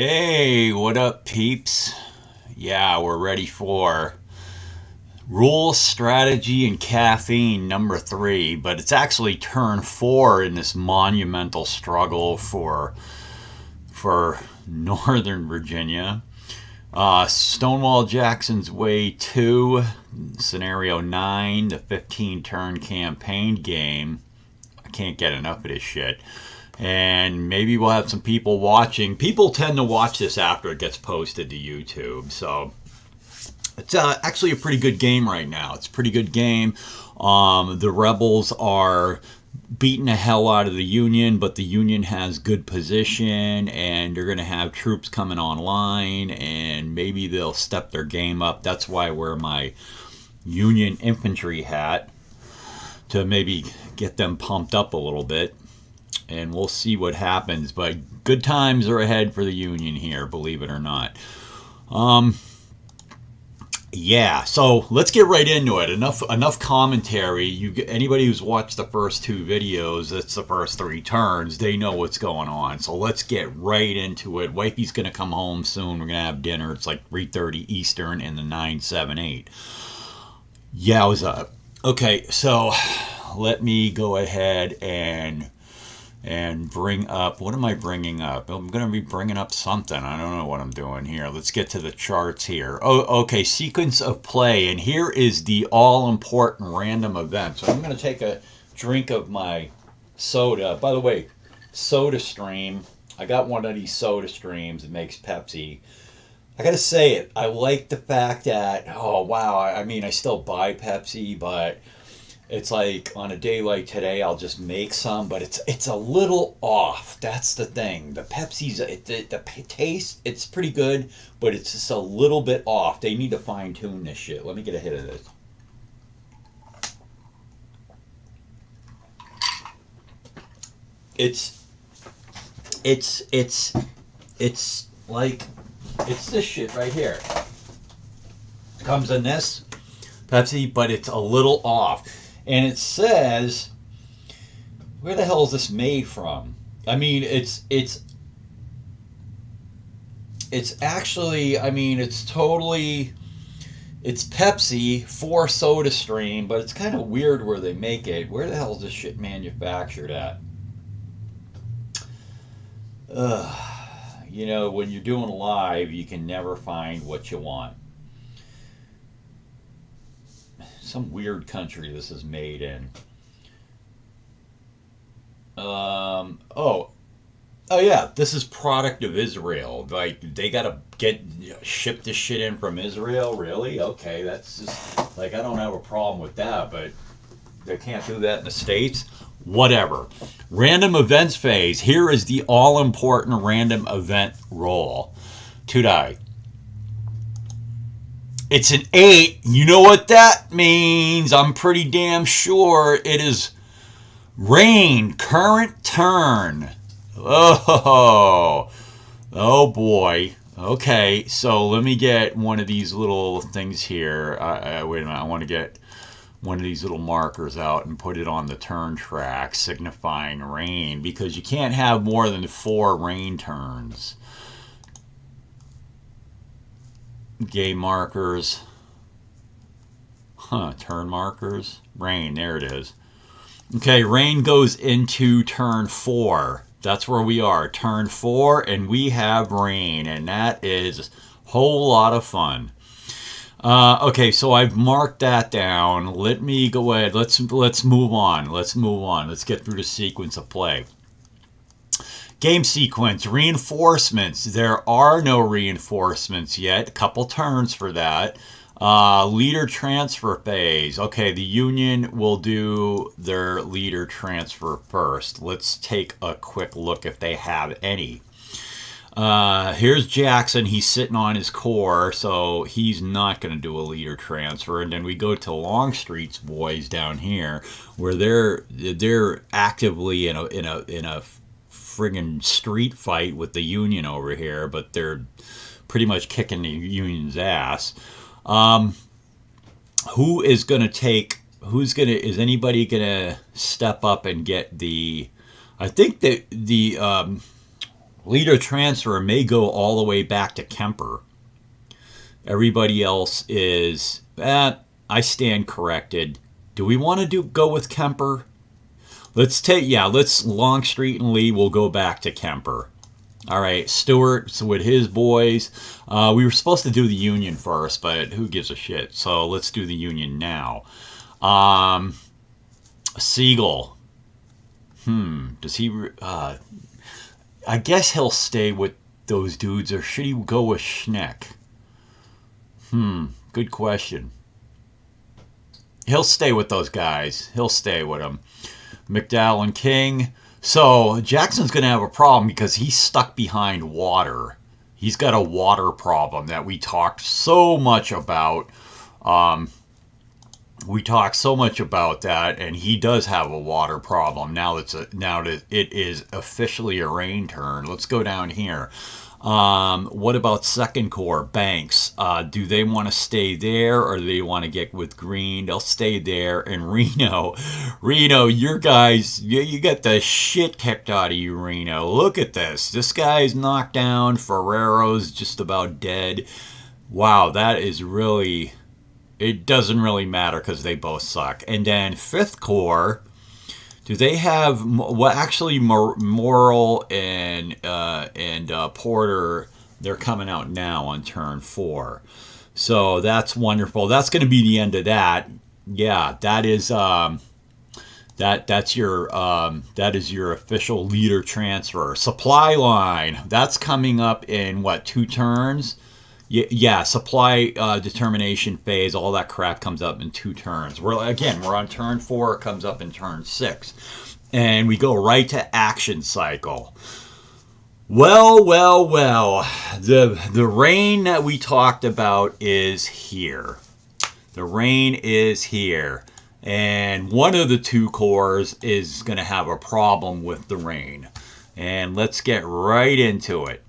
Hey, what up, peeps? Yeah, we're ready for Rule, Strategy, and Caffeine number 3, but it's actually turn 4 in this monumental struggle for Northern Virginia. Stonewall Jackson's Way 2, Scenario 9, the 15-turn campaign game. I can't get enough of this shit. And maybe we'll have some people watching. People tend to watch this after it gets posted to YouTube. So it's actually a pretty good game right now. It's a pretty good game. The rebels are beating the hell out of the Union, but the Union has good position, and they're going to have troops coming online, and maybe they'll step their game up. That's why I wear my Union infantry hat, to maybe get them pumped up a little bit. And we'll see what happens. But good times are ahead for the Union here, believe it or not. Yeah, so let's get right into it. Enough commentary. Anybody who's watched the first 2 videos, that's the first 3 turns, they know what's going on. So let's get right into it. Wifey's going to come home soon. We're going to have dinner. It's like 3:30 Eastern in the 978. Yowza. Okay, so let me go ahead and bring up, what am I bringing up? I'm going to be bringing up something. I don't know what I'm doing here. Let's get to the charts here. Oh, okay, sequence of play, and here is the all-important random event. So I'm going to take a drink of my soda. By the way, Soda Stream. I got one of these Soda Streams. It makes Pepsi. I got to say it. I like the fact that, oh, wow, I mean, I still buy Pepsi, but it's like on a day like today, I'll just make some, but it's a little off. That's the thing. The Pepsi's, the taste, it's pretty good, but it's just a little bit off. They need to fine tune this shit. Let me get a hit of this. It's like, it's this shit right here. It comes in this Pepsi, but it's a little off. And it says, where the hell is this made from? I mean, it's actually, I mean, it's Pepsi for Soda Stream, but it's kind of weird where they make it. Where the hell is this shit manufactured at? You know, when you're doing live, you can never find what you want. Some weird country this is made in. Oh yeah, this is product of Israel. Like, they gotta ship this shit in from Israel. Really? Okay, that's just like, I don't have a problem with that, but they can't do that in the States. Whatever. Random events phase. Here is the all important random event roll. To die. It's an 8. You know what that means? I'm pretty damn sure it is rain. Current turn. Oh boy. Okay, so let me get one of these little things here. Wait a minute. I want to get one of these little markers out and put it on the turn track signifying rain, because you can't have more than 4 rain turns. Game markers. Turn markers. Rain, there it is. Okay, rain goes into turn 4. That's where we are. Turn 4, and we have rain, and that is a whole lot of fun. Okay, so I've marked that down. Let me go ahead. Let's move on. Let's get through the sequence of play. Game sequence, reinforcements. There are no reinforcements yet. A couple turns for that. Leader transfer phase. Okay, the Union will do their leader transfer first. Let's take a quick look if they have any. Here's Jackson. He's sitting on his corps, so he's not going to do a leader transfer. And then we go to Longstreet's boys down here, where they're actively in a friggin' street fight with the Union over here, but they're pretty much kicking the Union's ass. Is anybody gonna step up and get the, I think that Leader transfer may go all the way back to Kemper. Everybody else is, I stand corrected. Do we want to go with Kemper? Let's Longstreet and Lee will go back to Kemper. All right, Stewart's with his boys. We were supposed to do the Union first, but who gives a shit? So let's do the Union now. Siegel. Does he... I guess he'll stay with those dudes, or should he go with Schneck? Good question. He'll stay with those guys. He'll stay with them. McDowell and King. So Jackson's going to have a problem because he's stuck behind water. He's got a water problem that we talked so much about. We talked so much about that, and he does have a water problem now that it is officially a rain turn. Let's go down here. What about Second Corps? Banks. Do they want to stay there, or do they want to get with Green? They'll stay there. And Reno, your guys, you got the shit kicked out of you, Reno. Look at this. This guy's knocked down. Ferrero's just about dead. Wow, that is really... It doesn't really matter because they both suck. And then Fifth Corps, do they have... Well, actually, Morrill and Porter, they're coming out now on turn 4. So that's wonderful. That's going to be the end of that. Yeah, that is... That is your official leader transfer. Supply line, that's coming up in, what, 2 turns? Yeah, supply determination phase, all that crap comes up in 2 turns. We're on turn 4, it comes up in turn 6. And we go right to action cycle. Well. The rain that we talked about is here. The rain is here. And one of the 2 corps is going to have a problem with the rain. And let's get right into it.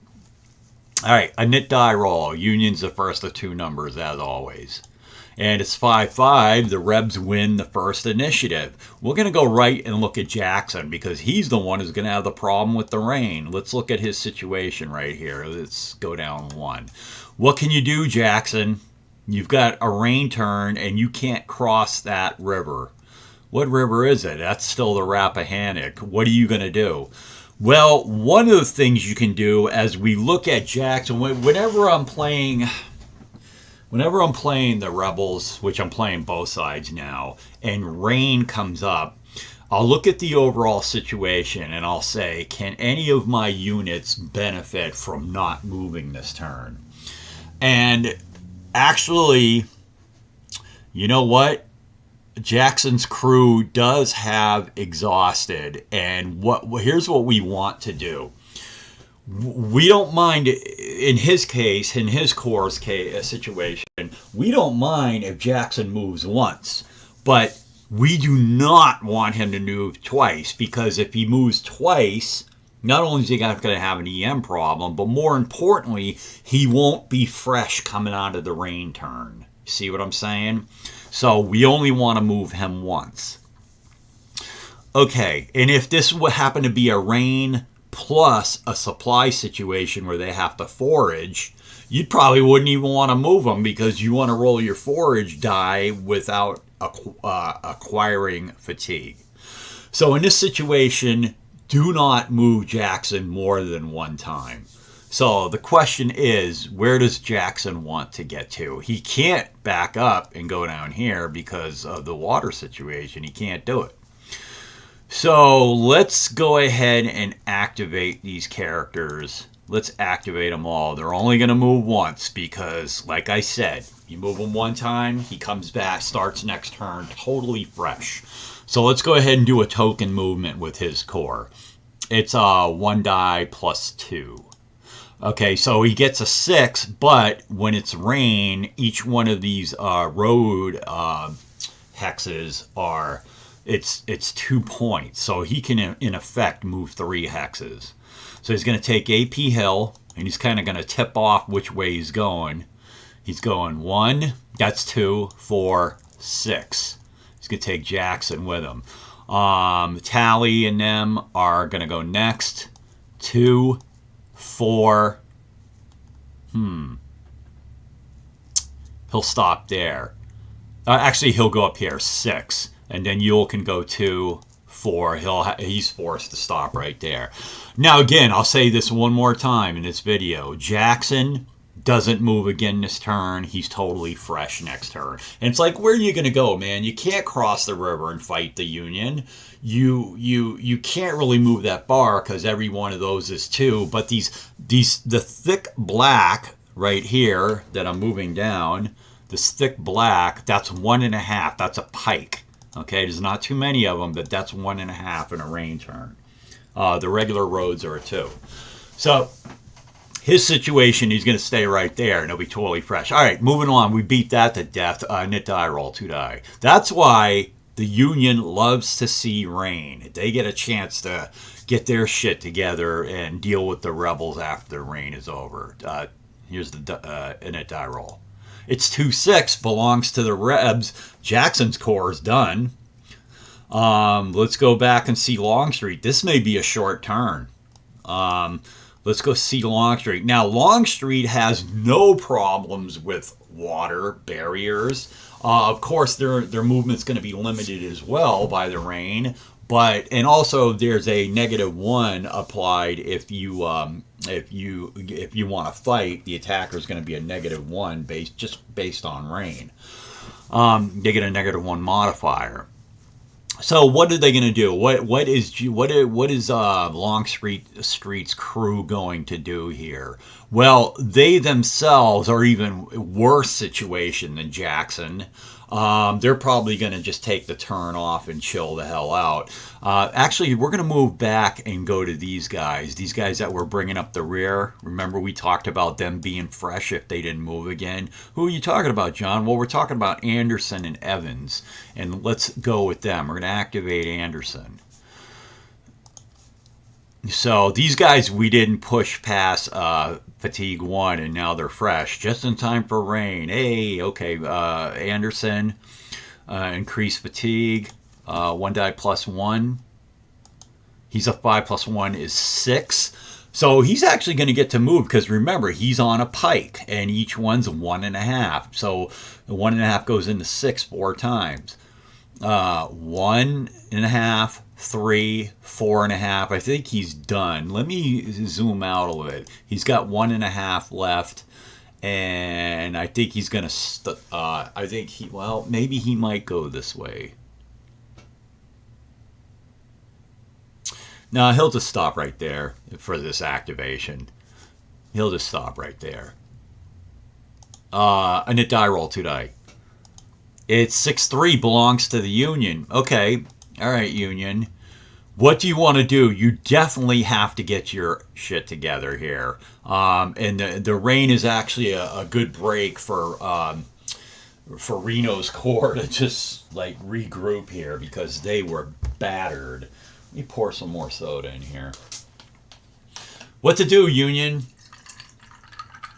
All right, a knit die roll. Union's the first of 2 numbers, as always. And it's 5-5. The Rebs win the first initiative. We're going to go right and look at Jackson because he's the one who's going to have the problem with the rain. Let's look at his situation right here. Let's go down 1. What can you do, Jackson? You've got a rain turn and you can't cross that river. What river is it? That's still the Rappahannock. What are you going to do? Well, one of the things you can do as we look at Jackson, whenever I'm playing the Rebels, which I'm playing both sides now, and rain comes up, I'll look at the overall situation and I'll say, can any of my units benefit from not moving this turn? And actually, you know what? Jackson's crew does have exhausted, and here's what we want to do. We don't mind, in his case, in his corps situation, we don't mind if Jackson moves once, but we do not want him to move twice, because if he moves twice, not only is he going to have an EM problem, but more importantly, he won't be fresh coming out of the rain turn. See what I'm saying? So we only want to move him once. Okay, and if this would happen to be a rain plus a supply situation where they have to forage, you probably wouldn't even want to move them because you want to roll your forage die without acquiring fatigue. So in this situation, do not move Jackson more than 1 time. So the question is, where does Jackson want to get to? He can't back up and go down here because of the water situation. He can't do it. So let's go ahead and activate these characters. Let's activate them all. They're only going to move once because, like I said, you move him 1 time, he comes back, starts next turn totally fresh. So let's go ahead and do a token movement with his corps. It's 1 die plus 2. Okay, so he gets a 6, but when it's rain, each one of these road hexes are, it's 2 points. So he can, in effect, move 3 hexes. So he's going to take AP Hill, and he's kind of going to tip off which way he's going. He's going 1, that's 2, 4, 6. He's going to take Jackson with him. Tally and them are going to go next. 2, 4. He'll stop there. Actually, he'll go up here, 6. And then Yule can go 2, 4. He's forced to stop right there. Now, again, I'll say this one more time in this video. Jackson doesn't move again this turn. He's totally fresh next turn. And it's like, where are you going to go, man? You can't cross the river and fight the Union. You can't really move that bar because every one of those is 2. But the thick black right here that I'm moving down, this thick black, that's 1.5. That's a pike. Okay, there's not too many of them, but that's 1.5 in a rain turn. The regular roads are a 2. So his situation, he's going to stay right there, and he'll be totally fresh. All right, moving on. We beat that to death. Nit die roll, 2 die. That's why the Union loves to see rain. They get a chance to get their shit together and deal with the rebels after the rain is over. Here's the nit die roll. It's 2-6, belongs to the Rebs. Jackson's corps is done. Let's go back and see Longstreet. This may be a short turn. Let's go see Longstreet. Now, Longstreet has no problems with water barriers. Of course, their movement's going to be limited as well by the rain. And also there's a -1 applied if you want to fight. The attacker is going to be a -1 based on rain. They get a -1 modifier. So what are they going to do? What is Longstreet's crew going to do here? Well, they themselves are even worse situation than Jackson. They're probably going to just take the turn off and chill the hell out. Actually, we're going to move back and go to these guys. These guys that were bringing up the rear. Remember, we talked about them being fresh if they didn't move again. Who are you talking about, John? Well, we're talking about Anderson and Evans. And let's go with them. We're going to activate Anderson. So these guys, we didn't push past fatigue 1, and now they're fresh. Just in time for rain. Hey, okay. Anderson, increase fatigue. 1 die +1. He's a 5 + 1 is 6. So he's actually going to get to move because remember, he's on a pike, and each one's 1.5. So the 1.5 goes into 6 4 times. 1.5. 3, 4.5. I think he's done. Let me zoom out a little bit. He's got 1.5 left, and I think he's gonna. Maybe he might go this way. No, he'll just stop right there for this activation. He'll just stop right there. A nit die roll, 2 die. It's 6-3, belongs to the Union. Okay. All right, Union. What do you want to do? You definitely have to get your shit together here. And the rain is actually a good break for Reno's corps to just like regroup here because they were battered. Let me pour some more soda in here. What to do, Union?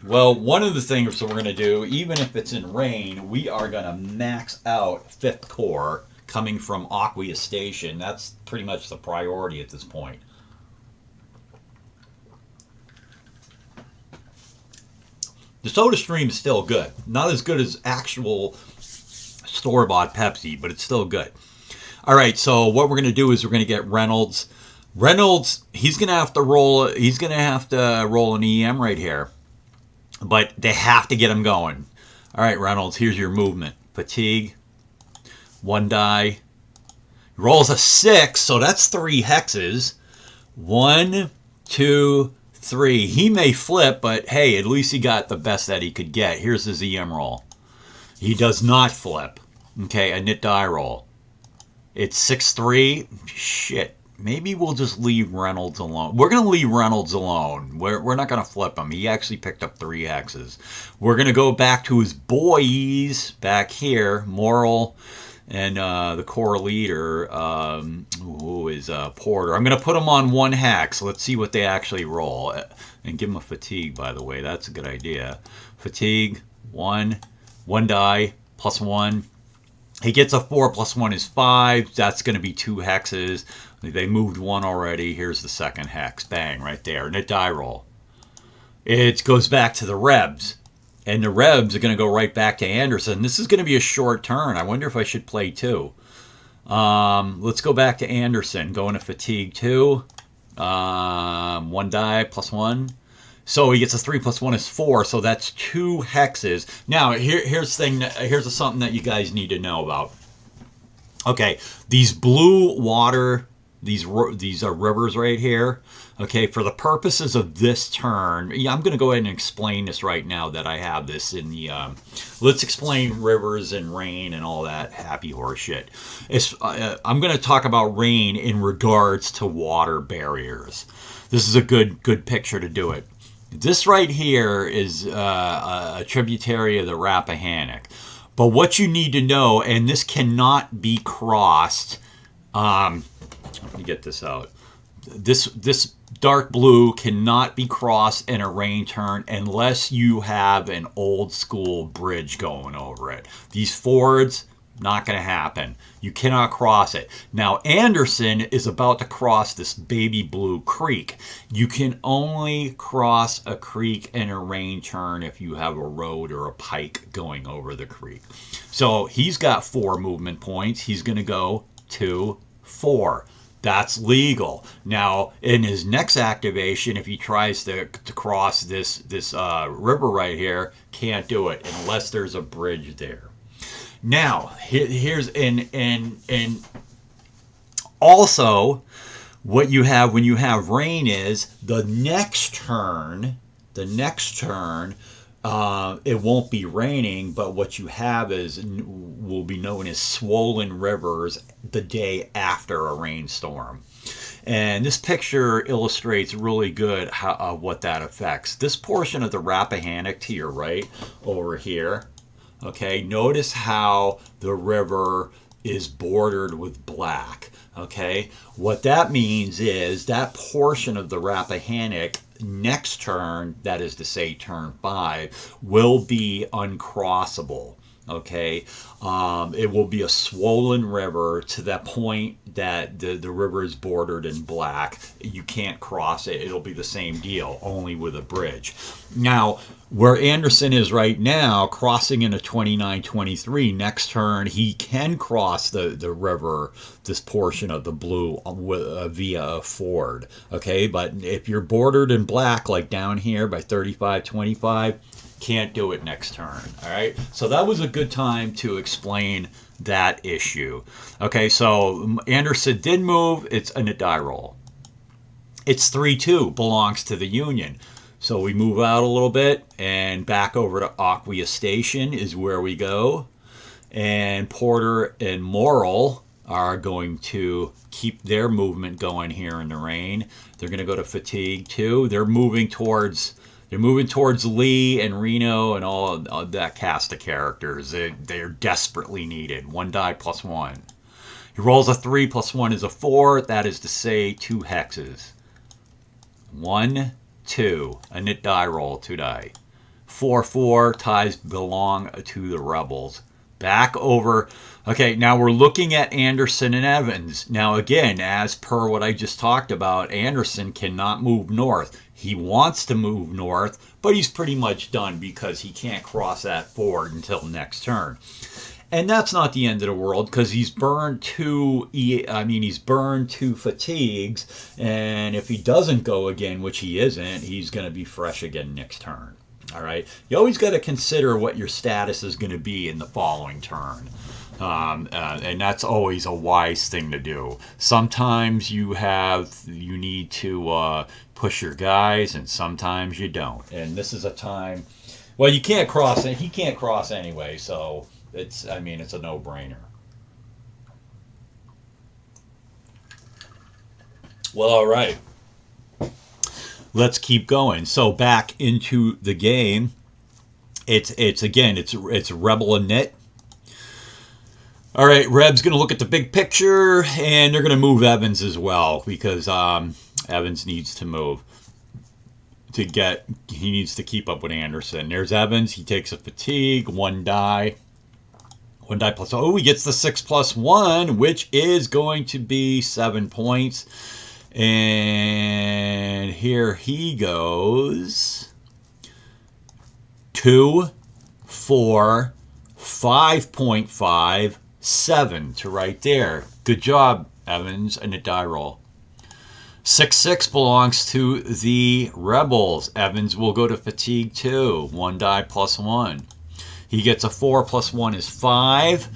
Well, one of the things that we're going to do, even if it's in rain, we are going to max out 5th Corps coming from Aquia Station. That's pretty much the priority at this point. The Soda Stream is still good. Not as good as actual store-bought Pepsi, but it's still good. All right, so what we're going to do is we're going to get Reynolds. Reynolds, he's going to have to roll. He's going to have to roll an EM right here, but they have to get him going. All right, Reynolds, here's your movement. Fatigue, 1 die. Rolls a 6, so that's 3 hexes. 1, 2, 3. He may flip, but hey, at least he got the best that he could get. Here's his EM roll. He does not flip. Okay, a nit die roll. It's 6-3. Shit. Maybe we'll just leave Reynolds alone. We're going to leave Reynolds alone. We're not going to flip him. He actually picked up 3 hexes. We're going to go back to his boys back here. Morrill and the Corps leader, who is Porter. I'm going to put them on 1 hex. Let's see what they actually roll. And give them a fatigue, by the way. That's a good idea. Fatigue, 1 die, +1. He gets a 4 + 1 is 5. That's going to be 2 hexes. They moved 1 already. Here's the second hex. Bang, right there. Nit die roll. It goes back to the Rebs. And the Rebs are going to go right back to Anderson. This is going to be a short turn. I wonder if I should play 2. Let's go back to Anderson. Going to fatigue 2. 1 die plus 1. So he gets a 3 plus 1 is 4. So that's 2 hexes. Now, here's something that you guys need to know about. Okay, these blue water, these are rivers right here. Okay, for the purposes of this turn, yeah, I'm going to go ahead and explain this right now that I have this in the, let's explain rivers and rain and all that happy horse shit. I'm going to talk about rain in regards to water barriers. This is a good picture to do it. This right here is a tributary of the Rappahannock. But what you need to know, and this cannot be crossed, let me get this out. This dark blue cannot be crossed in a rain turn unless you have an old school bridge going over it. These fords, not going to happen. You cannot cross it. Now, Anderson is about to cross this baby blue creek. You can only cross a creek in a rain turn if you have a road or a pike going over the creek. So he's got 4 movement points. He's going to go 2, 4. That's legal. Now, in his next activation, if he tries to cross this river right here, can't do it unless there's a bridge there. Now, here's and also what you have when you have rain is the next turn. It won't be raining, but what you have will be known as swollen rivers the day after a rainstorm. And this picture illustrates really good what that affects. This portion of the Rappahannock to your right over here, okay, notice how the river is bordered with black. Okay, what that means is that portion of the Rappahannock next turn, that is to say turn 5, will be uncrossable. Okay, it will be a swollen river to that point that the river is bordered in black. You can't cross it. It'll be the same deal, only with a bridge. Now, where Anderson is right now, crossing in a 29-23, next turn he can cross the river, this portion of the blue, via a ford. Okay, but if you're bordered in black, like down here by 35-25, can't do it next turn. All right, so that was a good time to explain that issue. Okay, so Anderson did move. It's a die roll. It's 3-2, belongs to the Union. So we move out a little bit and back over to Aquia Station is where we go. And Porter and Morrill are going to keep their movement going here in the rain. They're going to go to fatigue too. They're moving towards Lee and Reno and all that cast of characters. They're desperately needed. 1 die plus 1. He rolls a 3 plus 1 is a 4. That is to say 2 hexes. 1, 2. A nit die roll, 2 die. 4, 4. Ties belong to the rebels. Back over. Okay, now we're looking at Anderson and Evans. Now again, as per what I just talked about, Anderson cannot move north. He wants to move north, but he's pretty much done because he can't cross that ford until next turn. And that's not the end of the world because he's burned 2 fatigues, and if he doesn't go again, which he isn't, he's going to be fresh again next turn. All right, you always got to consider what your status is going to be in the following turn. And that's always a wise thing to do. Sometimes you need to push your guys, and sometimes you don't. And this is a time, well, you can't cross it. He can't cross anyway, so it's a no-brainer. Well, all right. Let's keep going. So back into the game. It's Rebel and Knit. All right, Reb's going to look at the big picture, and they're going to move Evans as well because Evans needs to move he needs to keep up with Anderson. There's Evans. He takes a fatigue, 1 die. 1 die plus, he gets the 6 plus 1, which is going to be 7 points. And here he goes. 2, 4, 5.5, 7 to right there. Good job, Evans, and a die roll. 6-6 belongs to the Rebels. Evans will go to fatigue 2. 1 die plus 1. He gets a 4 plus 1 is 5.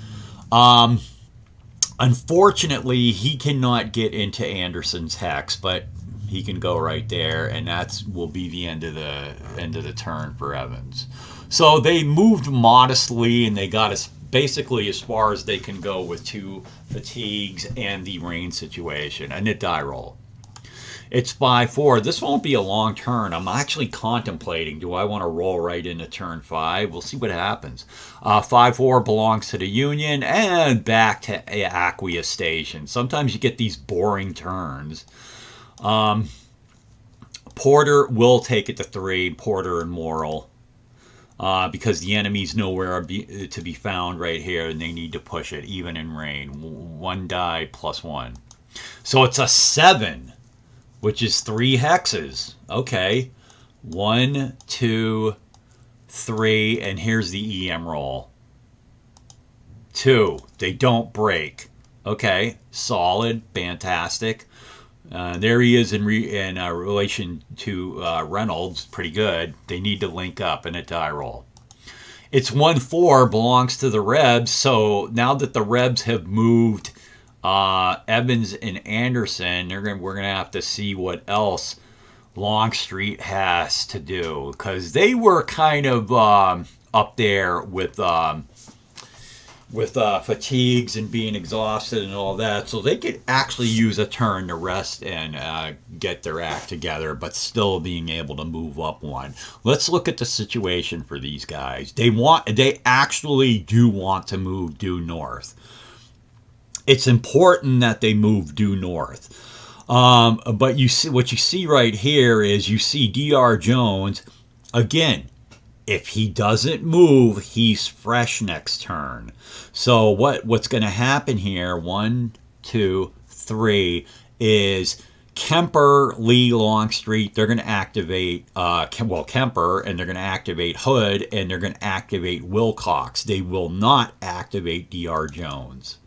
Unfortunately, he cannot get into Anderson's hex, but he can go right there, and that will be the end of the turn for Evans. So they moved modestly, and they got us basically as far as they can go with 2 fatigues and the rain situation. A nit die roll. It's 5-4. This won't be a long turn. I'm actually contemplating, do I want to roll right into turn 5? We'll see what happens. 5-4 belongs to the Union and back to Aquia Station. Sometimes you get these boring turns. Porter will take it to 3, Porter and Morrill. Because the enemy's nowhere to be found right here, and they need to push it, even in rain. 1 die plus 1. So it's a 7, which is 3 hexes. Okay. 1, 2, 3, and here's the EM roll. 2. They don't break. Okay. Solid. Fantastic. There he is in relation to Reynolds. Pretty good. They need to link up in a die roll. It's 1-4, belongs to the Rebs. So now that the Rebs have moved Evans and Anderson, we're going to have to see what else Longstreet has to do. Because they were kind of up there with fatigues and being exhausted and all that, so they could actually use a turn to rest and get their act together, but still being able to move up 1. Let's look at the situation for these guys. They actually do want to move due north. It's important that they move due north. But you see, what you see right here is you see Dr. Jones again. If he doesn't move, he's fresh next turn. So what's going to happen here, 1, 2, 3, is Kemper, Lee, Longstreet, they're going to activate, Kemper, and they're going to activate Hood, and they're going to activate Wilcox. They will not activate Dr. Jones.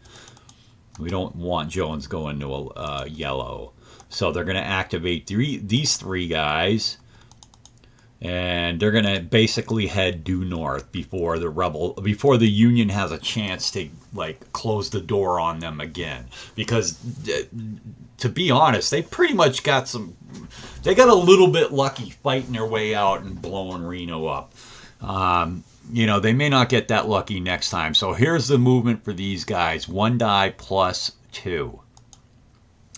We don't want Jones going to yellow. So they're going to activate these 3 guys. And they're going to basically head due north before the Union has a chance to close the door on them again. Because to be honest, they pretty much got they got a little bit lucky fighting their way out and blowing Reno up. They may not get that lucky next time. So here's the movement for these guys. 1 die plus 2.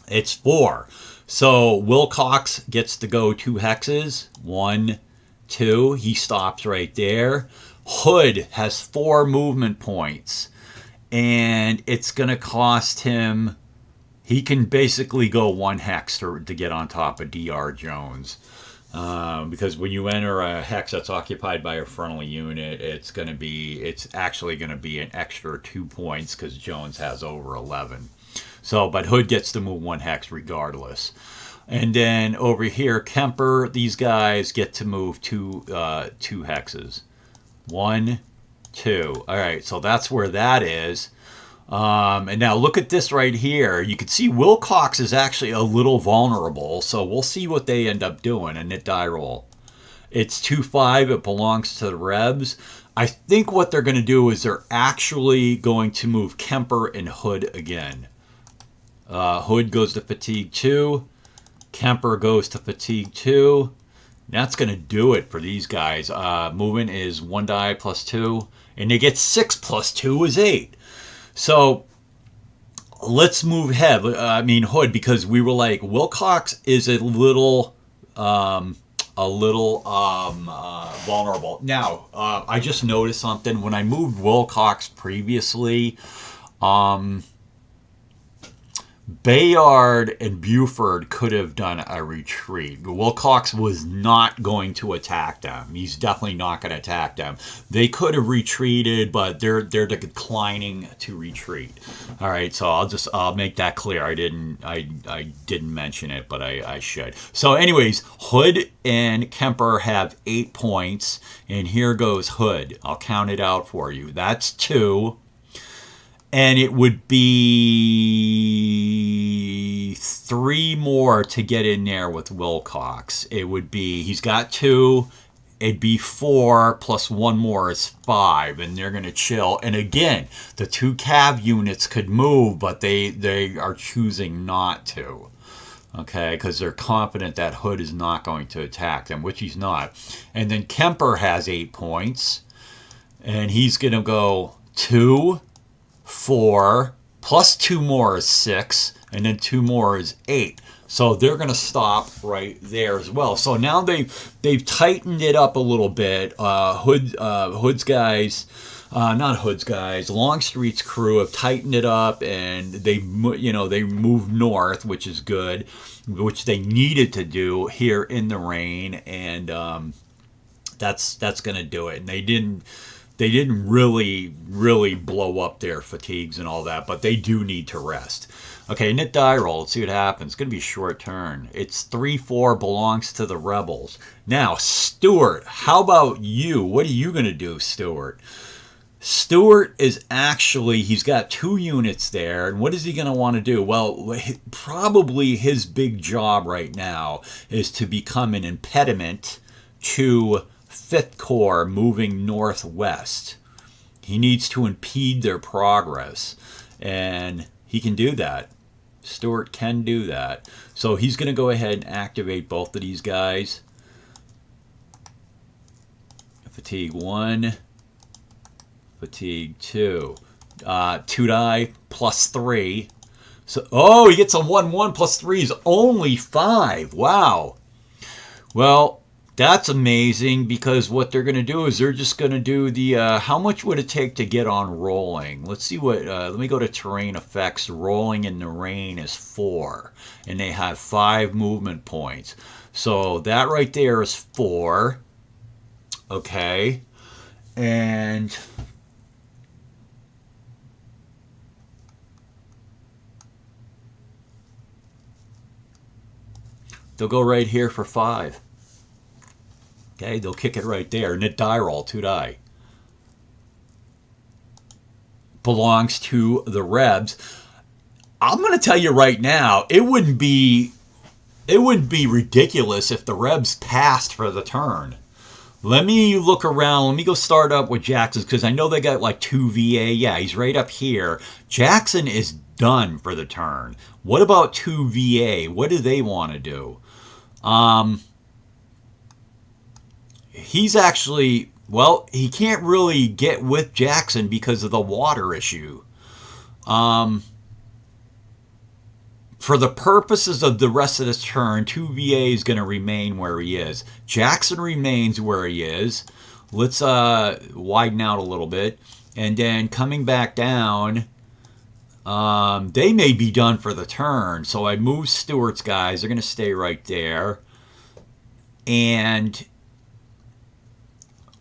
It's 4. So Wilcox gets to go 2 hexes. 1, 2. He stops right there. Hood has 4 movement points. And it's going to cost him... He can basically go 1 hex to get on top of Dr. Jones. Because when you enter a hex that's occupied by a frontal unit, it's actually going to be an extra 2 points because Jones has over 11. So, but Hood gets to move 1 hex regardless. And then over here, Kemper, these guys get to move 2 hexes. 1, 2. All right, so that's where that is. And now look at this right here. You can see Wilcox is actually a little vulnerable, so we'll see what they end up doing. A nit die roll. It's 2-5. It belongs to the Rebs. I think what they're going to do is they're actually going to move Kemper and Hood again. Hood goes to fatigue 2. Kemper goes to fatigue 2. That's going to do it for these guys. Movement is 1 die plus 2. And they get 6 plus 2 is 8. So let's move ahead. Hood, because we were like, Wilcox is a little vulnerable. Now, I just noticed something. When I moved Wilcox previously, Bayard and Buford could have done a retreat. Wilcox was not going to attack them. He's definitely not going to attack them. They could have retreated, but they're declining to retreat. All right, so I'll make that clear. I didn't mention it, but I should. So anyways, Hood and Kemper have 8 points, and here goes Hood. I'll count it out for you. That's 2. And it would be 3 more to get in there with Wilcox. It would be, he's got 2, it'd be 4 plus 1 more is 5, and they're going to chill. And again, the 2 cav units could move, but they are choosing not to. Okay, because they're confident that Hood is not going to attack them, which he's not. And then Kemper has 8 points, and he's going to go 2, 4 plus 2 more is 6, and then 2 more is 8. So they're going to stop right there as well. So now they've tightened it up a little bit. Hood's guys, not Hood's guys, Longstreet's crew have tightened it up, and they moved north, which is good, which they needed to do here in the rain, and that's going to do it. And they didn't really blow up their fatigues and all that, but they do need to rest. Okay, knit die roll. Let's see what happens. It's going to be a short turn. It's 3-4, belongs to the rebels. Now, Stuart, how about you? What are you going to do, Stuart? Stuart is actually, he's got 2 units there, and what is he going to want to do? Well, probably his big job right now is to become an impediment to 5th Corps moving northwest. He needs to impede their progress, and he can do that. Stuart can do that. So he's going to go ahead and activate both of these guys. Fatigue 1, fatigue 2. 2 die plus 3. So, oh, he gets a 1-1 plus 3 is only 5. Wow. Well, that's amazing, because what they're going to do is they're just going to do the, how much would it take to get on rolling? Let's see what, let me go to terrain effects. Rolling in the rain is 4, and they have 5 movement points. So that right there is 4. Okay. And they'll go right here for 5. Okay, they'll kick it right there. Knit die roll, 2 die. Belongs to the Rebs. I'm going to tell you right now, it wouldn't be ridiculous if the Rebs passed for the turn. Let me look around. Let me go start up with Jackson, because I know they got like 2 VA. Yeah, he's right up here. Jackson is done for the turn. What about 2 VA? What do they want to do? He's actually, well, he can't really get with Jackson because of the water issue. For the purposes of the rest of this turn, 2 VA is going to remain where he is. Jackson remains where he is. Let's widen out a little bit. And then coming back down, they may be done for the turn. So I move Stewart's guys. They're going to stay right there. And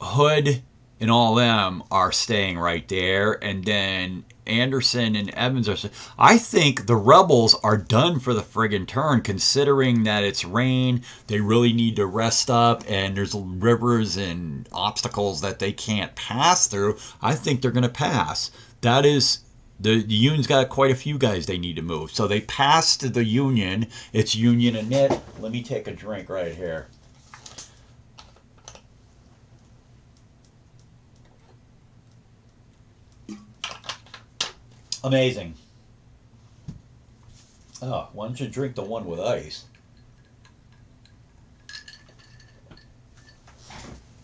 Hood and all them are staying right there. And then Anderson and Evans are... I think the Rebels are done for the friggin' turn, considering that it's rain. They really need to rest up, and there's rivers and obstacles that they can't pass through. I think they're going to pass. That is... The Union's got quite a few guys they need to move. So they passed the Union. It's Union and Knit. Let me take a drink right here. Amazing. Oh, why don't you drink the one with ice?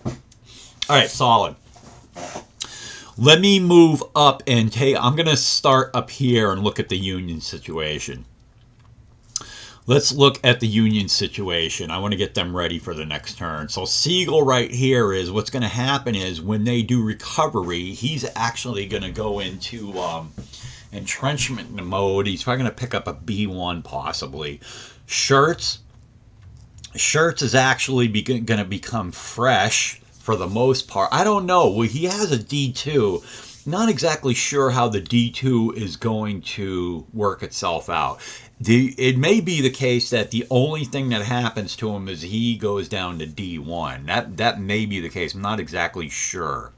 All right, solid. Let me move up and take... I'm going to start up here and look at the Union situation. Let's look at the Union situation. I want to get them ready for the next turn. So Siegel right here is... What's going to happen is when they do recovery, he's actually going to go into entrenchment mode. He's probably going to pick up a B1 possibly. Shirts is actually going to become fresh for the most part. I don't know. Well, he has a D2. Not exactly sure how the D2 is going to work itself out. It may be the case that the only thing that happens to him is he goes down to D1. That may be the case. I'm not exactly sure.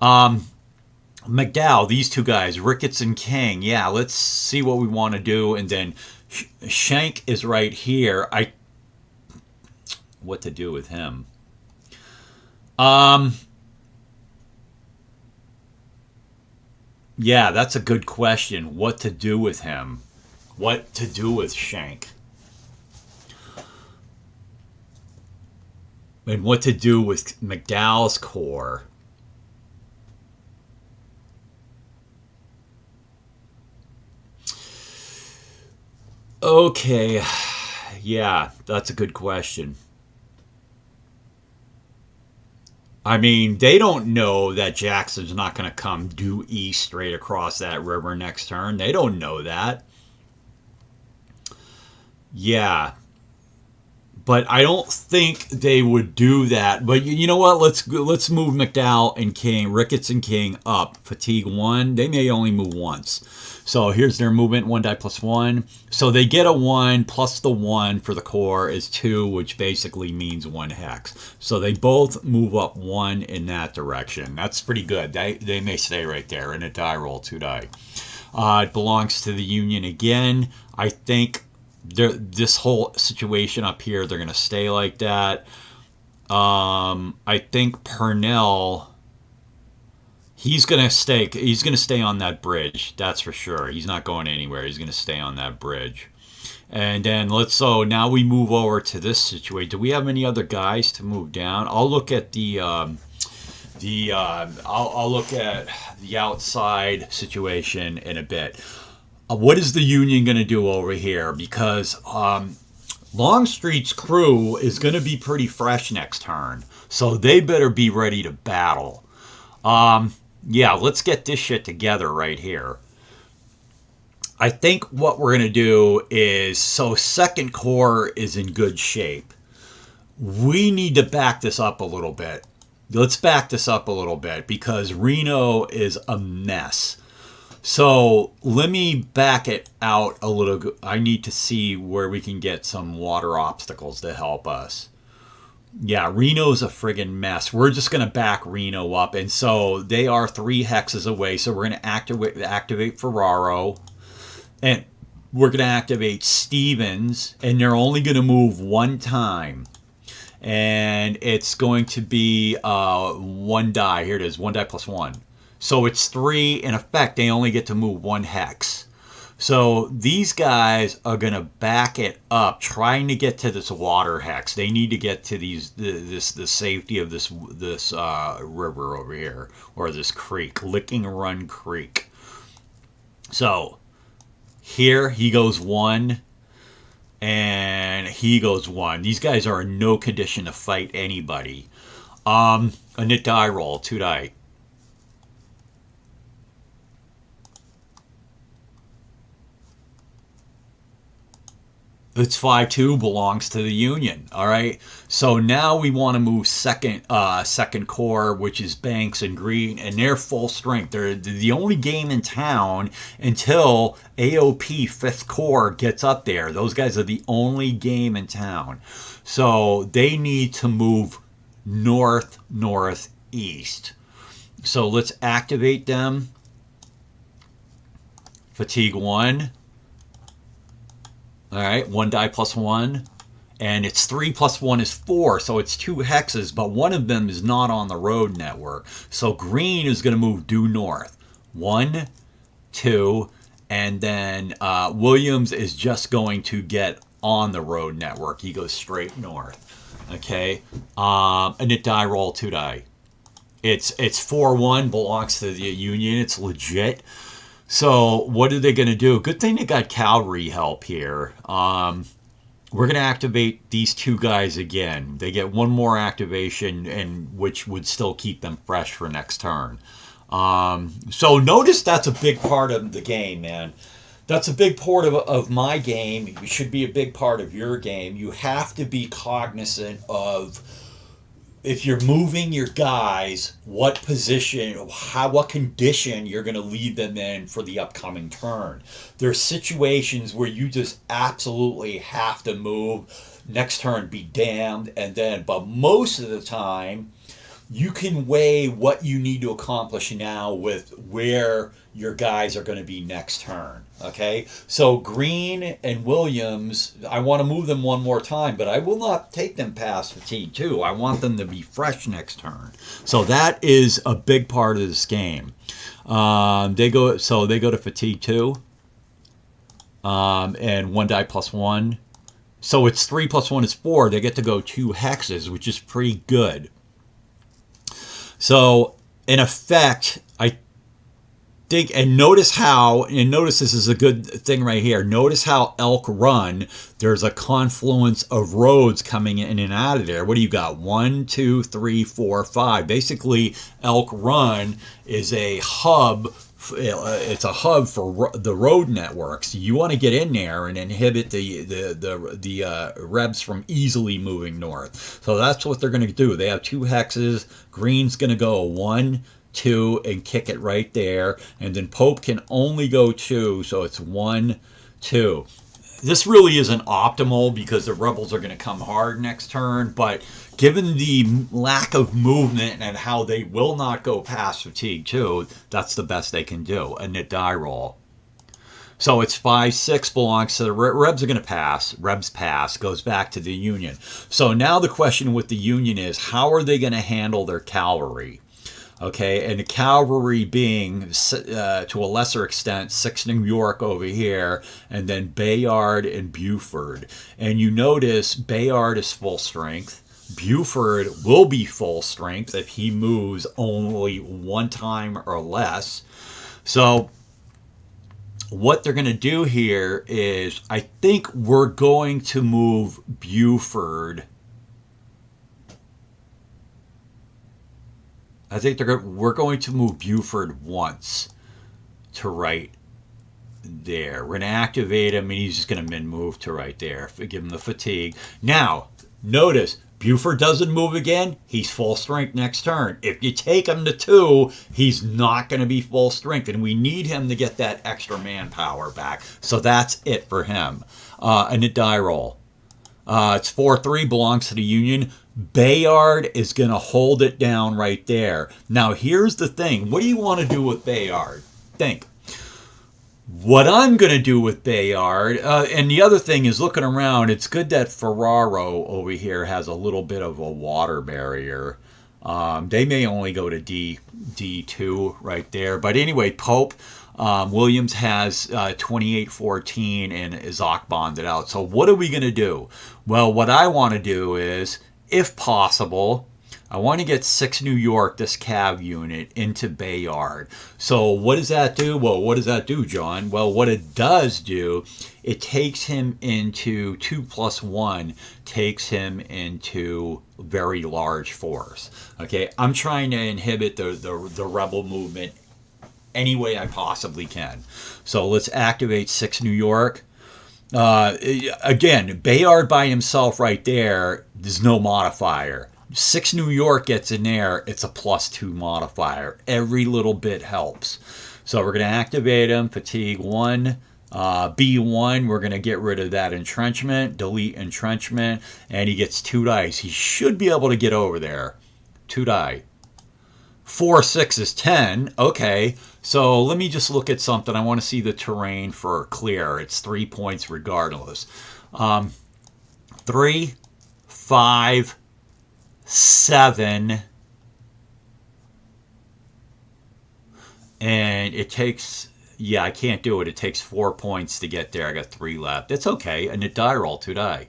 McDowell, these two guys, Ricketts and King. Yeah, let's see what we want to do. And then Shank is right here. What to do with him? Yeah, that's a good question. What to do with him? What to do with Shank? And what to do with McDowell's core? Okay, yeah, that's a good question. I mean, they don't know that Jackson's not going to come due east straight across that river next turn. They don't know that. Yeah, but I don't think they would do that. But you know what? Let's move McDowell and King, Ricketts and King up. Fatigue 1. They may only move once. So here's their movement, 1 die plus 1. So they get a 1 plus the 1 for the core is 2, which basically means 1 hex. So they both move up 1 in that direction. That's pretty good. They may stay right there in a die roll, 2 die. It belongs to the Union again. I think this whole situation up here, they're going to stay like that. I think Purnell... He's gonna stay on that bridge. That's for sure. He's not going anywhere. He's gonna stay on that bridge. And then so now we move over to this situation. Do we have any other guys to move down? I'll look at I'll look at the outside situation in a bit. What is the Union gonna do over here? Because Longstreet's crew is gonna be pretty fresh next turn, so they better be ready to battle. Yeah, let's get this shit together right here. I think what we're going to do is, so Second Corps is in good shape. We need to back this up a little bit. Let's back this up a little bit because Reno is a mess. So let me back it out a little. I need to see where we can get some water obstacles to help us. Yeah, Reno's a friggin' mess. We're just going to back Reno up. And so they are 3 hexes away. So we're going to activate Ferraro. And we're going to activate Stevens. And they're only going to move 1 time. And it's going to be 1 die. Here it is, 1 die plus 1. So it's 3. In effect, they only get to move 1 hex. So these guys are going to back it up, trying to get to this water hex. They need to get to the safety of this river over here, or this creek, Licking Run Creek. So here he goes 1, and he goes 1. These guys are in no condition to fight anybody. A nit die roll, 2 die. It's 5-2, belongs to the Union. All right. So now we want to move second Corps, which is Banks and Green, and they're full strength. They're the only game in town until AOP 5th Corps gets up there. Those guys are the only game in town. So they need to move northeast. So let's activate them. Fatigue 1. All right, 1 die plus 1. And it's 3 plus 1 is 4, so it's 2 hexes, but one of them is not on the road network. So green is going to move due north. 1, 2, and then Williams is just going to get on the road network. He goes straight north. Okay, and it die roll 2 die. It's 4-1, belongs to the Union. It's legit. So what are they going to do? Good thing they got cavalry help here. We're going to activate these 2 guys again. They get 1 more activation, and which would still keep them fresh for next turn. So notice that's a big part of the game, man. That's a big part of my game. It should be a big part of your game. You have to be cognizant of, if you're moving your guys, what position, what condition you're going to leave them in for the upcoming turn. There's situations where you just absolutely have to move. Next turn, be damned, but most of the time, you can weigh what you need to accomplish now with where your guys are going to be next turn. Okay, so Green and Williams, I want to move them one more time, but I will not take them past fatigue 2. I want them to be fresh next turn. So that is a big part of this game. They go to fatigue 2, and 1 die plus 1. So it's 3 plus 1 is 4. They get to go 2 hexes, which is pretty good. So, in effect, I think, and notice this is a good thing right here. Notice how Elk Run, there's a confluence of roads coming in and out of there. What do you got? 1, 2, 3, 4, 5. Basically, Elk Run is a hub. It's a hub for the road networks. You want to get in there and inhibit the Rebs from easily moving north. So that's what they're going to do. They have 2 hexes. Green's going to go 1, 2, and kick it right there. And then Pope can only go 2, so it's 1, 2. This really isn't optimal because the Rebels are going to come hard next turn, but given the lack of movement and how they will not go past fatigue 2, that's the best they can do, a knit die roll. So it's 5, 6 belongs to the Rebs are going to pass. Rebs pass, goes back to the Union. So now the question with the Union is, how are they going to handle their cavalry? Okay, and the cavalry being, to a lesser extent, 6 New York over here, and then Bayard and Buford. And you notice Bayard is full strength. Buford will be full strength if he moves only 1 time or less. So what they're going to do here is, I think we're going to move Buford. I think we're going to move Buford once to right there. We're going to activate him, and he's just going to move to right there. Give him the fatigue. Now, notice, Buford doesn't move again. He's full strength next turn. If you take him to 2, he's not going to be full strength, and we need him to get that extra manpower back. So that's it for him. And a die roll. It's 4-3, belongs to the Union. Bayard is going to hold it down right there. Now, here's the thing. What do you want to do with Bayard? Think. What I'm going to do with Bayard, and the other thing is, looking around, it's good that Ferraro over here has a little bit of a water barrier. They may only go to D2 right there. But anyway, Pope, Williams has 28-14 and Izak bonded out. So what are we going to do? Well, what I want to do is, if possible, I want to get 6 New York, this cav unit, into Bayard. So what does that do? Well, what does that do, John? Well, what it does do, it takes him into 2 plus 1, takes him into very large force. Okay, I'm trying to inhibit the rebel movement any way I possibly can. So let's activate 6 New York. Again, Bayard by himself right there, there's no modifier. 6 New York gets in there, it's a +2 modifier. Every little bit helps. So we're going to activate him, fatigue 1, B1, we're going to get rid of that entrenchment, delete entrenchment, and he gets 2 dice. He should be able to get over there. 2 die. 4, 6 is 10. Okay, so let me just look at something. I want to see the terrain for clear. It's 3 points regardless. 3, 5, 7, and it takes, yeah, I can't do it. It takes 4 points to get there. I got 3 left. It's okay. And it die roll, 2 die.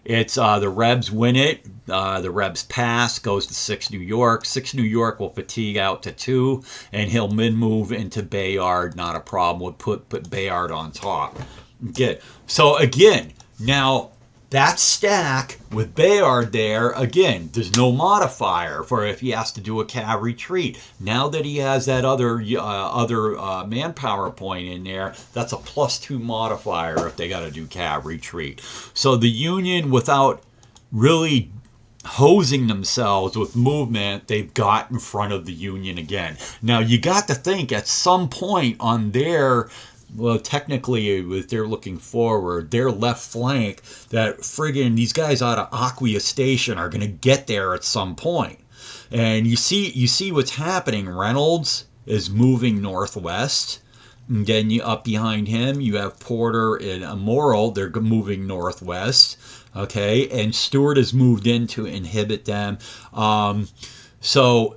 It's the Rebs win it. The Rebs pass, goes to 6 New York. 6 New York will fatigue out to 2, and he'll mid-move into Bayard. Not a problem. We'll put Bayard on top. Good. So again, now That stack with Bayard there, again, there's no modifier for if he has to do a cav retreat. Now that he has that other manpower point in there, that's a +2 modifier if they got to do cav retreat. So the Union, without really hosing themselves with movement, they've got in front of the Union again. Now you got to think at some point on their, well, technically, if they're looking forward, their left flank, that friggin' these guys out of Aquia Station are going to get there at some point. And you see what's happening. Reynolds is moving northwest. And then up behind him, you have Porter and Morrill. They're moving northwest. Okay, and Stewart has moved in to inhibit them. So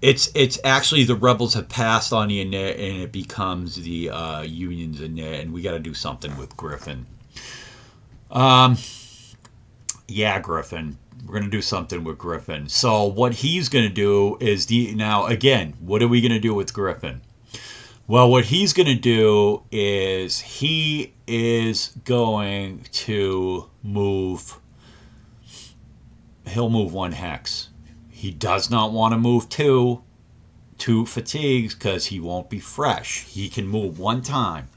it's actually the rebels have passed on the Annette, and it becomes the Union's Annette, and we got to do something with Griffin. Yeah, Griffin. We're going to do something with Griffin. So what he's going to do is now again, what are we going to do with Griffin? Well, what he's going to do is he is going to move. He'll move 1 hex. He does not want to move two fatigues because he won't be fresh. He can move 1 time.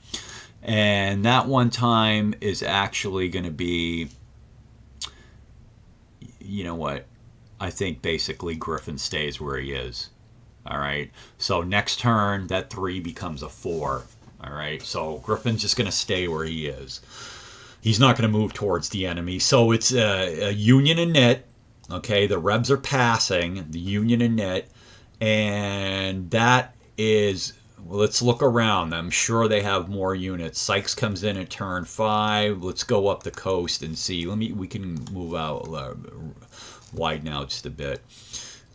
And that 1 time is actually going to be, you know what? I think basically Griffin stays where he is. All right. So next turn, that 3 becomes a 4. All right. So Griffin's just going to stay where he is. He's not going to move towards the enemy. So it's a Union and Knit. Okay. The Rebs are passing the Union and Knit. And that is, well, let's look around. I'm sure they have more units. Sykes comes in at turn 5. Let's go up the coast and see. We can move out, widen out just a bit.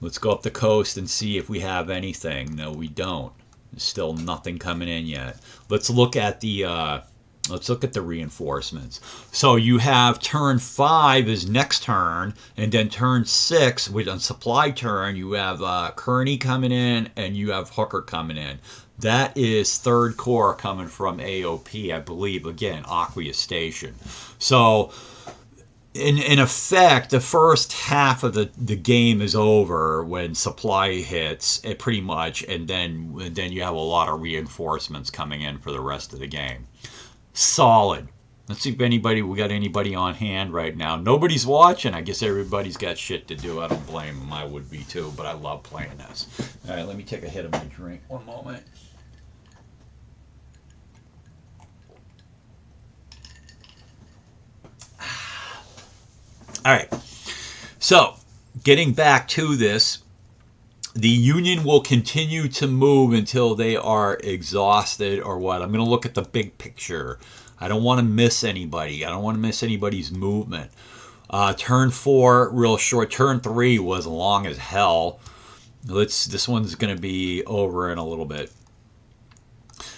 Let's go up the coast and see if we have anything. No, we don't. There's still nothing coming in yet. Let's look at the reinforcements. So you have turn 5 is next turn, and then turn 6, which on supply turn, you have Kearney coming in and you have Hooker coming in. That is 3rd Corps coming from AOP, I believe. Again, Aquia Station. So in effect, the first half of the game is over when supply hits, pretty much, and then you have a lot of reinforcements coming in for the rest of the game. Solid. Let's see if we got anybody on hand right now. Nobody's watching. I guess everybody's got shit to do. I don't blame them. I would be too, but I love playing this. All right, let me take a hit of my drink. 1 moment. All right, so getting back to this, the Union will continue to move until they are exhausted or what. I'm going to look at the big picture. I don't want to miss anybody. I don't want to miss anybody's movement. Turn 4, real short. Turn 3 was long as hell. This one's going to be over in a little bit.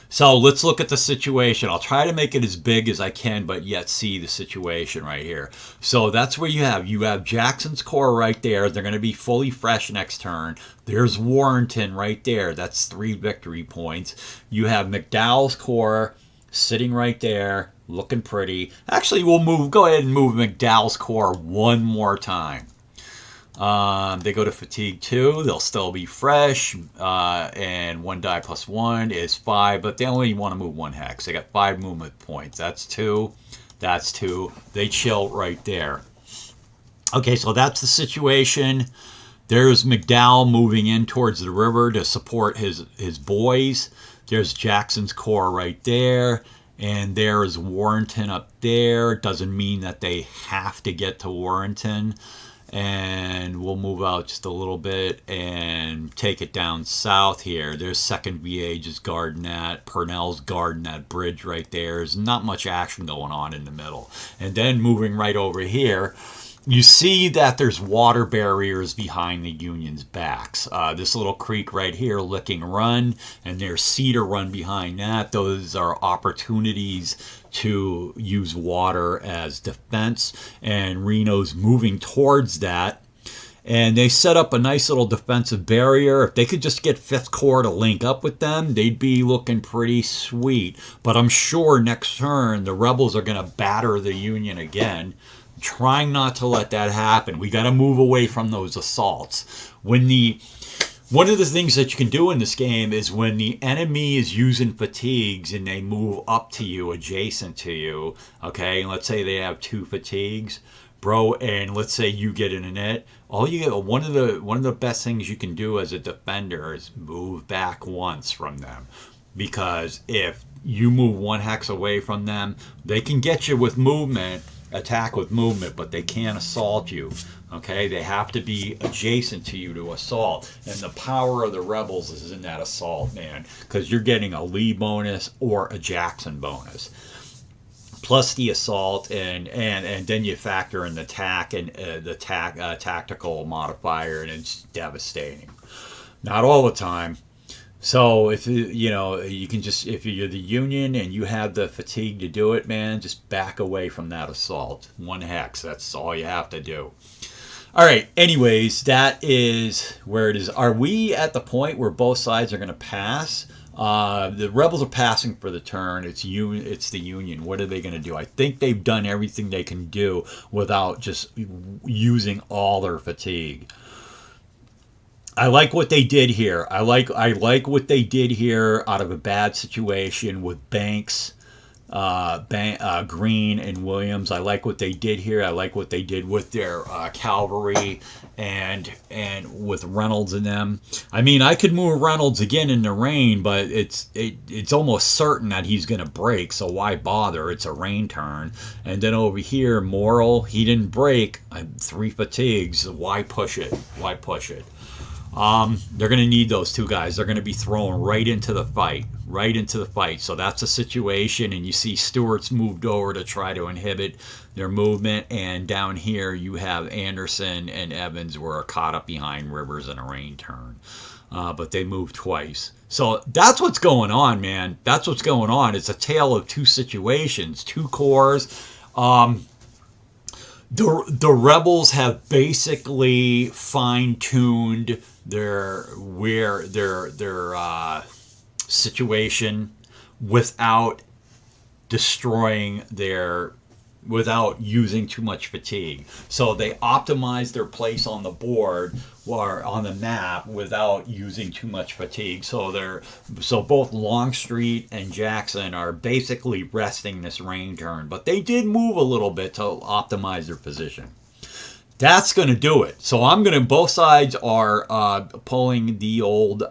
So let's look at the situation. I'll try to make it as big as I can, but yet see the situation right here. So that's where you have Jackson's Corps right there. They're going to be fully fresh next turn. There's Warrenton right there. That's 3 victory points. You have McDowell's Corps sitting right there, looking pretty. Actually, we'll go ahead and move McDowell's Corps 1 more time. They go to fatigue 2. They'll still be fresh, and 1 die plus 1 is 5, but they only want to move 1 hex. They got 5 movement points. That's 2. That's 2. They chill right there. Okay, so that's the situation. There's McDowell moving in towards the river to support his boys. There's Jackson's Corps right there. And there is Warrenton up there. Doesn't mean that they have to get to Warrenton. And we'll move out just a little bit and take it down south here. There's 2nd VA just guarding that. Purnell's guarding that bridge right there. There's not much action going on in the middle. And then moving right over here, you see that there's water barriers behind the Union's backs. This little creek right here, Licking Run, and there's Cedar Run behind that. Those are opportunities to use water as defense, and Reno's moving towards that. And they set up a nice little defensive barrier. If they could just get 5th Corps to link up with them, they'd be looking pretty sweet. But I'm sure next turn the rebels are going to batter the Union again. Trying not to let that happen. We got to move away from those assaults. One of the things that you can do in this game is when the enemy is using fatigues and they move up to you, adjacent to you, okay, and let's say they have 2 fatigues, bro, and let's say you get in a net, one of the best things you can do as a defender is move back once from them. Because if you move 1 hex away from them, they can get you with movement, attack with movement, but they can't assault you. Okay, they have to be adjacent to you to assault, and the power of the rebels is in that assault, man, because you're getting a Lee bonus or a Jackson bonus, plus the assault, and then you factor in the attack and the tactical modifier, and it's devastating. Not all the time. So if you can just, if you're the Union and you have the fatigue to do it, man, just back away from that assault. 1 hex, that's all you have to do. All right, anyways, that is where it is. Are we at the point where both sides are going to pass? The rebels are passing for the turn. It's the Union. What are they going to do? I think they've done everything they can do without just using all their fatigue. I like what they did here. I like what they did here out of a bad situation with Banks, Green, and Williams. I like what they did here. I like what they did with their cavalry and with Reynolds and them. I mean, I could move Reynolds again in the rain, but it's almost certain that he's going to break, so why bother? It's a rain turn. And then over here, Morrill, he didn't break. 3 fatigues. Why push it? Why push it? They're going to need those 2 guys. They're going to be thrown right into the fight. So that's a situation, and you see Stewart's moved over to try to inhibit their movement, and down here you have Anderson and Evans were caught up behind Rivers in a rain turn. But they moved twice. So that's what's going on, man. That's what's going on. It's a tale of 2 situations, 2 corps. The rebels have basically fine-tuned their situation without without using too much fatigue. So they optimize their place on the board or on the map without using too much fatigue. So both Longstreet and Jackson are basically resting this rain turn, but they did move a little bit to optimize their position. That's going to do it. So both sides are pulling the old,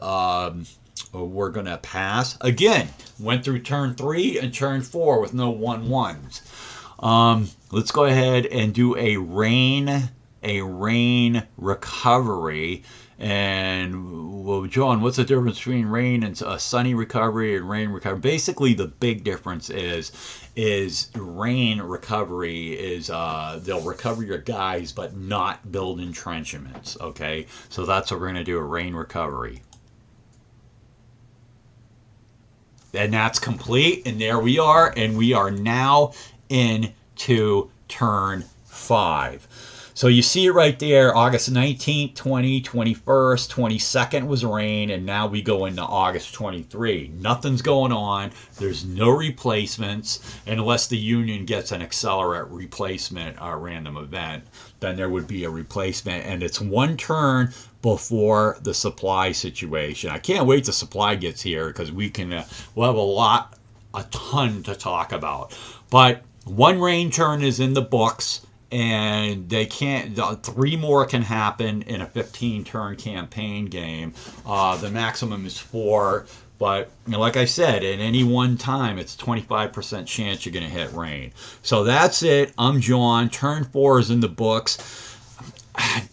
we're going to pass. Again, went through turn 3 and turn 4 with no 1-1s. Let's go ahead and do a rain recovery. And, well, John, what's the difference between rain and a sunny recovery and rain recovery? Basically, the big difference is rain recovery is they'll recover your guys but not build entrenchments, okay? So that's what we're going to do, a rain recovery. And that's complete, and there we are, and we are now into turn 5. So you see it right there, August 19th, 20, 21st, 22nd was rain, and now we go into August 23. Nothing's going on. There's no replacements, unless the Union gets an accelerate replacement random event. Then there would be a replacement, and it's 1 turn before the supply situation. I can't wait till supply gets here, because we'll have a ton to talk about. But 1 rain turn is in the books, and 3 more can happen in a 15-turn campaign game. The maximum is 4, but like I said, at any one time, it's 25% chance you're going to hit rain. So that's it. I'm John. Turn 4 is in the books.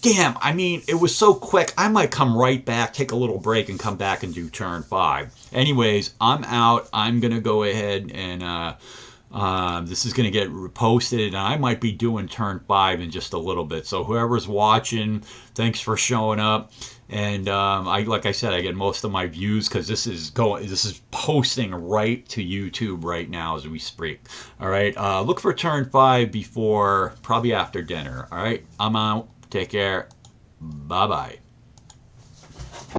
Damn, I mean, it was so quick. I might come right back, take a little break, and come back and do turn 5. Anyways, I'm out. I'm going to go ahead and... this is going to get posted, and I might be doing turn 5 in just a little bit. So whoever's watching, thanks for showing up. And like I said, I get most of my views because this is posting right to YouTube right now as we speak. All right, look for turn 5 probably after dinner. All right, I'm out. Take care. Bye bye.